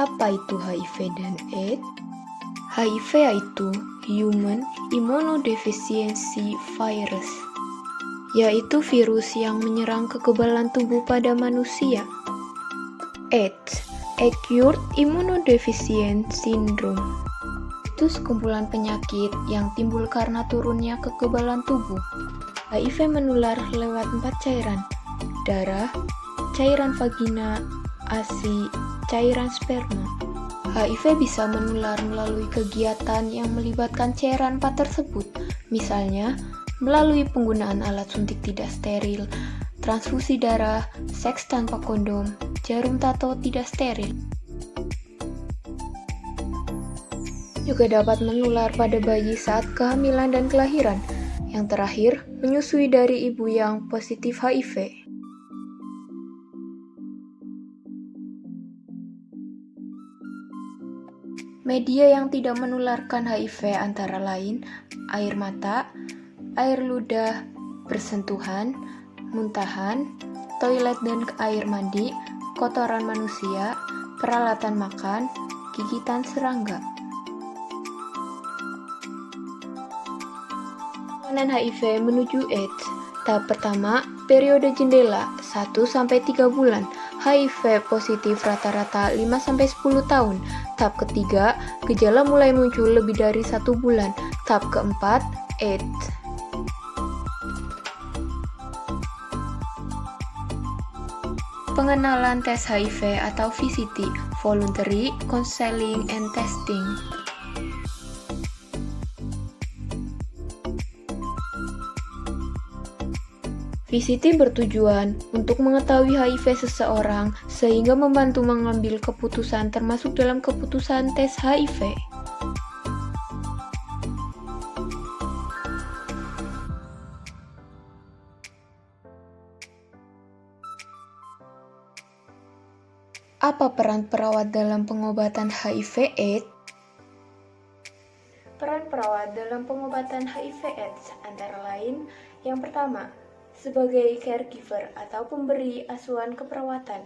Apa itu HIV dan AIDS? HIV yaitu Human Immunodeficiency Virus, yaitu virus yang menyerang kekebalan tubuh pada manusia. AIDS, Acute Immunodeficient Syndrome, itu sekumpulan penyakit yang timbul karena turunnya kekebalan tubuh. HIV menular lewat 4 cairan: darah, cairan vagina, ASI, cairan sperma. HIV bisa menular melalui kegiatan yang melibatkan cairan 4 tersebut, misalnya melalui penggunaan alat suntik tidak steril, transfusi darah, seks tanpa kondom, jarum tato tidak steril. Juga dapat menular pada bayi saat kehamilan dan kelahiran. Yang terakhir, menyusui dari ibu yang positif HIV. Media yang tidak menularkan HIV antara lain air mata, air ludah, bersentuhan, muntahan, toilet dan air mandi, kotoran manusia, peralatan makan, gigitan serangga. Penanganan HIV menuju AIDS. Tahap pertama, periode jendela 1-3 bulan. HIV positif rata-rata 5-10 tahun. Tahap ketiga, gejala mulai muncul lebih dari 1 bulan. Tahap keempat, AIDS. Pengenalan tes HIV atau VCT, Voluntary Counseling and Testing. VCT bertujuan untuk mengetahui HIV seseorang sehingga membantu mengambil keputusan termasuk dalam keputusan tes HIV. Apa peran perawat dalam pengobatan HIV/AIDS? Peran perawat dalam pengobatan HIV/AIDS antara lain, yang pertama, sebagai caregiver atau pemberi asuhan keperawatan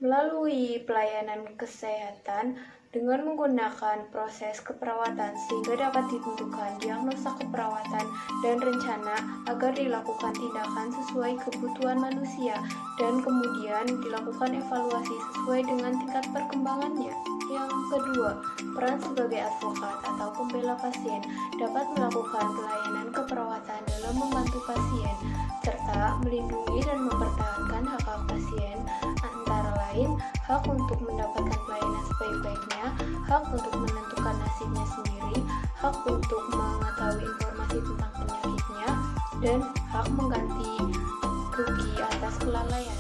melalui pelayanan kesehatan dengan menggunakan proses keperawatan sehingga dapat ditentukan diagnosa keperawatan dan rencana agar dilakukan tindakan sesuai kebutuhan manusia dan kemudian dilakukan evaluasi sesuai dengan tingkat perkembangannya. Yang kedua, peran sebagai advokat atau pembela pasien dapat melakukan pelayanan keperawatan dalam membantu pasien serta melindungi dan mempertahankan hak-hak pasien, antara lain hak untuk mendapatkan pelayanan sebaik-baiknya, hak untuk menentukan nasibnya sendiri, hak untuk mengetahui informasi tentang penyakitnya, dan hak mengganti rugi atas kelalaian.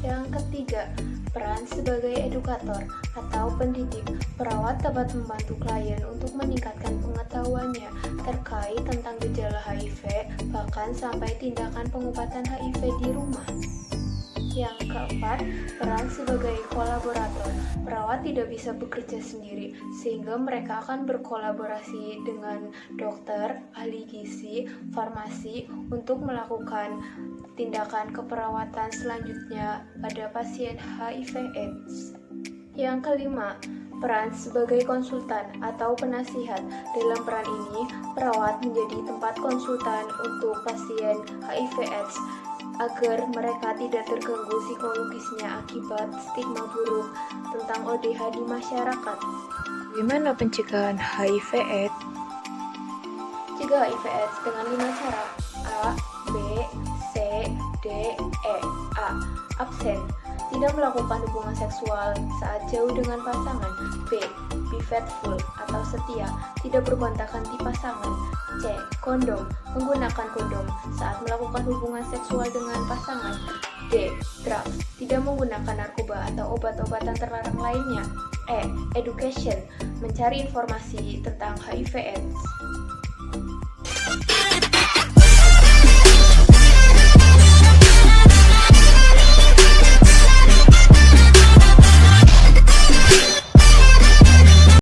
Yang ketiga, peran sebagai edukator atau pendidik. Perawat dapat membantu klien untuk meningkatkan pengetahuannya terkait tentang gejala HIV, bahkan sampai tindakan pengobatan HIV di rumah. Yang keempat, peran sebagai kolaborator. Perawat tidak bisa bekerja sendiri, sehingga mereka akan berkolaborasi dengan dokter, ahli gizi, farmasi untuk melakukan tindakan keperawatan selanjutnya pada pasien HIV/AIDS. Yang kelima, peran sebagai konsultan atau penasihat. Dalam peran ini, perawat menjadi tempat konsultan untuk pasien HIV/AIDS agar mereka tidak terganggu psikologisnya akibat stigma buruk tentang ODH di masyarakat. Bagaimana pencegahan HIV/AIDS? Cegah HIV/AIDS dengan 5 cara: A, B, C, D, E. A. Absen, tidak melakukan hubungan seksual saat jauh dengan pasangan. B. Be faithful atau setia, tidak bergonta-ganti pasangan. C. Kondom, menggunakan kondom saat melakukan hubungan seksual dengan pasangan. D. Drugs, tidak menggunakan narkoba atau obat-obatan terlarang lainnya. E. Education, mencari informasi tentang HIV/AIDS.